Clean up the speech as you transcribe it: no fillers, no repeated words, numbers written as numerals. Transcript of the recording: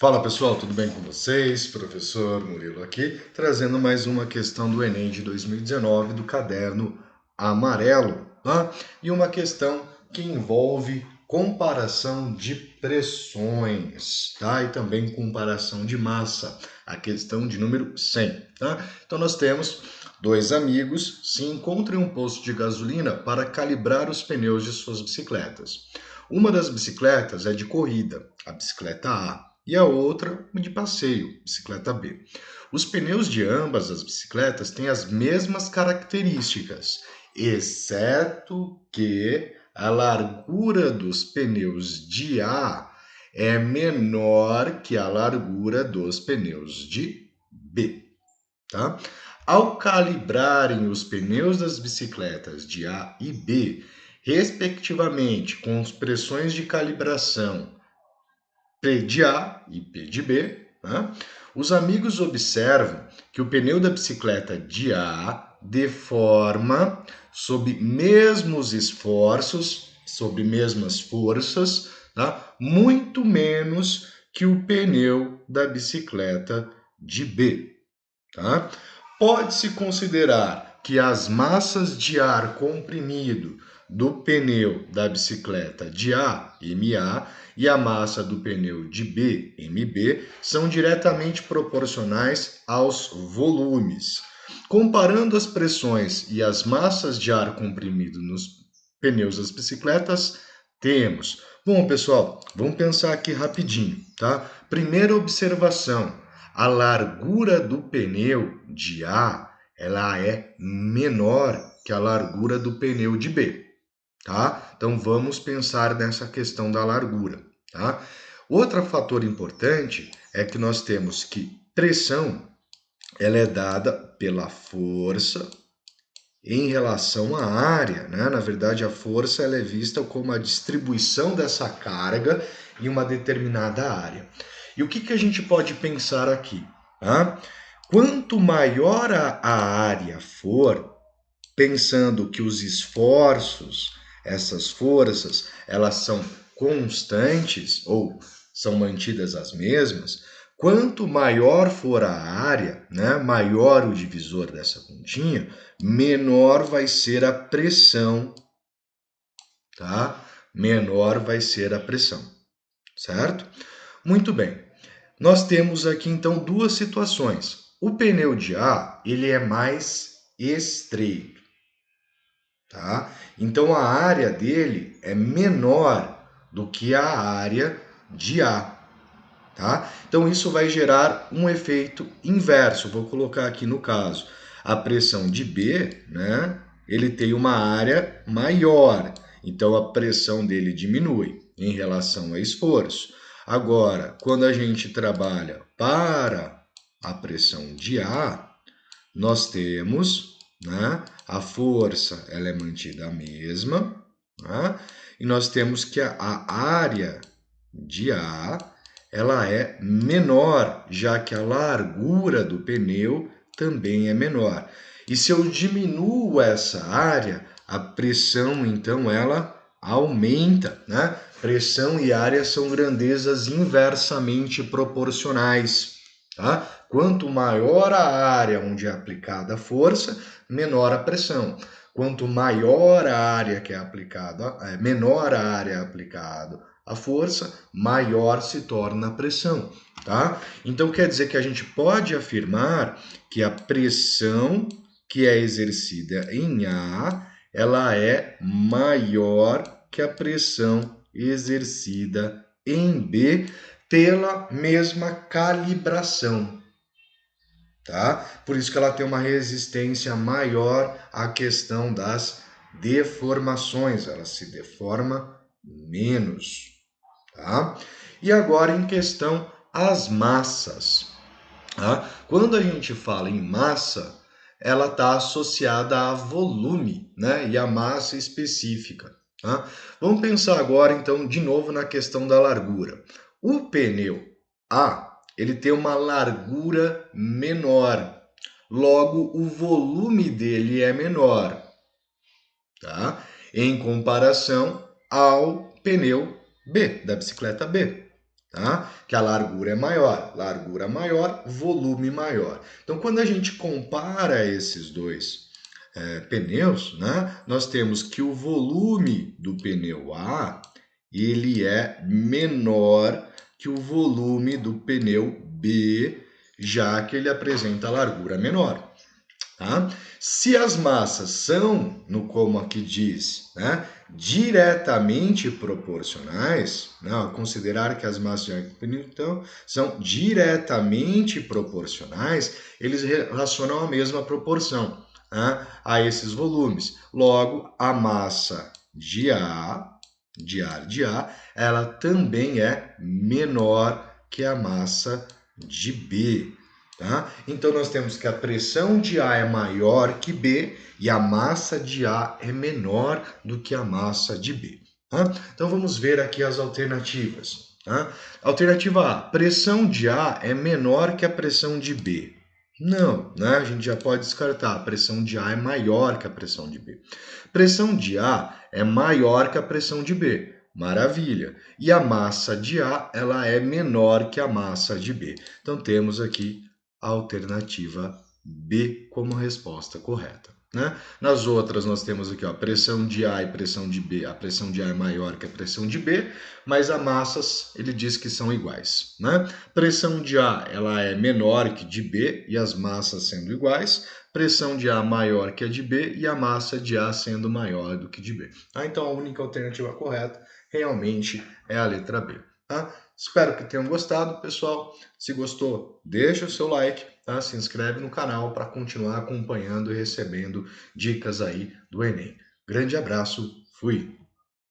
Fala pessoal, tudo bem com vocês? Professor Murilo aqui, trazendo mais uma questão do Enem de 2019 do caderno amarelo, tá? E uma questão que envolve comparação de pressões, tá? E também comparação de massa, a questão de número 100, tá? Então nós temos dois amigos se encontram em um posto de gasolina para calibrar os pneus de suas bicicletas. Uma das bicicletas é de corrida, a bicicleta A, e a outra de passeio, bicicleta B. Os pneus de ambas as bicicletas têm as mesmas características, exceto que a largura dos pneus de A é menor que a largura dos pneus de B, tá? Ao calibrarem os pneus das bicicletas de A e B, respectivamente, com as pressões de calibração P de A e P de B, né? Os amigos observam que o pneu da bicicleta de A deforma sob mesmos esforços, sob mesmas forças, tá? Muito menos que o pneu da bicicleta de B. Tá? Pode-se considerar que as massas de ar comprimido do pneu da bicicleta de A, MA, e a massa do pneu de B, MB, são diretamente proporcionais aos volumes. Comparando as pressões e as massas de ar comprimido nos pneus das bicicletas, temos. Bom, pessoal, vamos pensar aqui rapidinho, tá? Primeira observação: a largura do pneu de A, ela é menor que a largura do pneu de B, tá? Então vamos pensar nessa questão da largura, tá? Outro fator importante é que nós temos que pressão, ela é dada pela força em relação à área, né? Na verdade, a força ela é vista como a distribuição dessa carga em uma determinada área. E o que a gente pode pensar aqui? Tá? Quanto maior a área for, pensando que os esforços, essas forças, elas são constantes ou são mantidas as mesmas, quanto maior for a área, né, maior o divisor dessa continha, menor vai ser a pressão, tá? Menor vai ser a pressão, certo? Muito bem. Nós temos aqui então duas situações. O pneu de A, ele é mais estreito, tá? Então a área dele é menor do que a área de A, tá? Então isso vai gerar um efeito inverso. Vou colocar aqui no caso, a pressão de B, né? Ele tem uma área maior, então a pressão dele diminui em relação ao esforço. Agora, quando a gente trabalha para a pressão de A, nós temos, né, a força ela é mantida a mesma, né, e nós temos que a área de A ela é menor, já que a largura do pneu também é menor. E se eu diminuo essa área, a pressão então ela aumenta, né? Pressão e área são grandezas inversamente proporcionais, tá? Quanto maior a área onde é aplicada a força, menor a pressão. Quanto maior a área que é aplicada, menor a área aplicada a força, maior se torna a pressão, tá? Então quer dizer que a gente pode afirmar que a pressão que é exercida em A, ela é maior que a pressão exercida em B pela mesma calibração, tá? Por isso que ela tem uma resistência maior à questão das deformações, ela se deforma menos, tá? E agora em questão as massas, tá? Quando a gente fala em massa, ela está associada a volume, né? E a massa específica, tá? Vamos pensar agora então de novo na questão da largura. O pneu A ele tem uma largura menor, logo o volume dele é menor, tá? Em comparação ao pneu B, da bicicleta B. tá? Que a largura é maior, volume maior. Então, quando a gente compara esses dois pneus, né, nós temos que o volume do pneu A ele é menor que o volume do pneu B, já que ele apresenta largura menor. Tá? Se as massas são, no como aqui diz, né, diretamente proporcionais, né, considerar que as massas de pneu então, são diretamente proporcionais, eles relacionam a mesma proporção, né, a esses volumes. Logo, a massa de A, de A, ela também é menor que a massa de B. Tá? Então, nós temos que a pressão de A é maior que B e a massa de A é menor do que a massa de B. Tá? Então, vamos ver aqui as alternativas. Tá? Alternativa A, pressão de A é menor que a pressão de B. Não, né? A gente já pode descartar. A pressão de A é maior que a pressão de B. Pressão de A é maior que a pressão de B. Maravilha. E a massa de A, ela é menor que a massa de B. Então, temos aqui a alternativa B como resposta correta. Né? Nas outras, nós temos aqui a pressão de A e pressão de B. A pressão de A é maior que a pressão de B, mas as massas, ele diz que são iguais. Né? Pressão de A ela é menor que de B e as massas sendo iguais. Pressão de A maior que a de B e a massa de A sendo maior do que de B. Tá? Então, a única alternativa correta realmente é a letra B. Tá? Espero que tenham gostado, pessoal. Se gostou, deixa o seu like, tá? Se inscreve no canal para continuar acompanhando e recebendo dicas aí do Enem. Grande abraço, fui!